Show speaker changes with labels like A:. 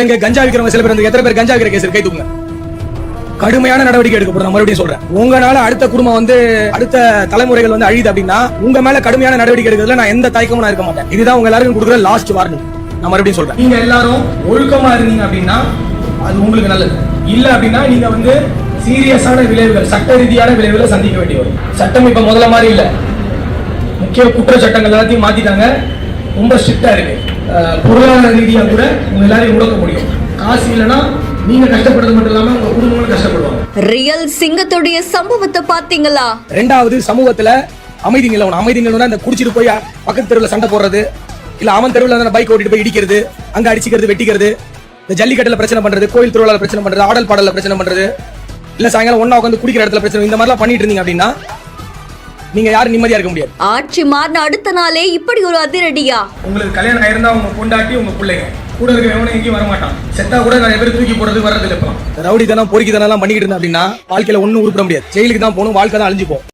A: கஞ்சா விக்கிறவங்க சில பேர் எத்தனை பேர் கஞ்சா விக்கிற கேஸ் கை தூக்குங்க. கடுமையான நடவடிக்கை எடுக்கப்படும். நான் மறுபடியும் சொல்றேன், உங்களால அடுத்த குடும்பம் அடுத்த தலைமுறைகள் அழியுது அப்படின்னா உங்க மேல கடுமையான நடவடிக்கை எடுக்கிறதுல நான் எந்த தயக்கமும் இருக்க மாட்டேன். இதுதான் உங்க எல்லாருக்கும் கொடுக்குற லாஸ்ட் வார்னிங். நான் மறுபடியும் சொல்றேன், நீங்க எல்லாரும் ஒழுக்கமா இருந்தீங்க அப்படின்னா அது உங்களுக்கு நல்லது. இல்ல அப்படின்னா நீங்க சீரியஸான விளைவுகள், சட்ட ரீதியான விளைவுகளை சந்திக்க வேண்டி வரும். சட்டம் இப்ப முதல்ல மாதிரி இல்ல, முக்கிய குற்ற சட்டங்கள் எல்லாத்தையும் மாத்திட்டாங்க, ரொம்ப ஸ்ட்ரிக்டா இருக்கு. பொருளாதார ரீதியா கூட உங்க எல்லாரையும் முடக்க முடியும். காசு இல்லைன்னா நீங்க கஷ்டப்படுறது மட்டும் இல்லாம உங்க குடும்பங்களும் கஷ்டப்படுவாங்க.
B: ரியல் சிங்கத்துடைய சம்பவத்தை பாத்தீங்களா?
A: ரெண்டாவது, சமூகத்துல அமைதி நிலவணும். அமைதி நிலவனா இந்த குடிச்சிட்டு போய் பக்கத்து தெருவில் சண்டை போடுறது, இல்ல அவன் தெருவில் பைக் ஓட்டிட்டு போய் இடிக்கிறது, அங்க அடிச்சுக்கிறது, வெட்டிக்கிறது, இந்த ஜல்லிக்கட்டுல பிரச்சனை பண்றது, கோயில் திருவிழால பிரச்சனை பண்றது, ஆடல் பாடல பிரச்சனை பண்றது, இல்ல சாயங்காலம் ஒன்னா உட்காந்து குடிக்கிற இடத்துல பிரச்சனை, இந்த மாதிரிலாம் பண்ணிட்டு இருந்தீங்க அப்படின்னா நீங்க யாரும் நிம்மதியா இருக்க முடியாது.
B: ஆட்சி மாறின அடுத்த நாளே இப்படி ஒரு அதிரடியா?
A: உங்களுக்கு கல்யாணம் ஆயிருந்தா உங்க பொண்டாட்டி உங்க பிள்ளைங்க கூட இருக்க எவனும் எங்கேயும் வரமாட்டான். செத்தா கூட நிறைய பேர் தூக்கி போடுறது வர்றது இல்லை. ரவுடி தானே பொறுக்கி தானே பண்ணிக்கிட்டு இருந்தா அப்படின்னா வாழ்க்கையில ஒன்னும் உருப்பிட முடியாது. ஜெயிலுக்கு தான் போகணும், வாழ்க்கை தான் அழிஞ்சு போகும்.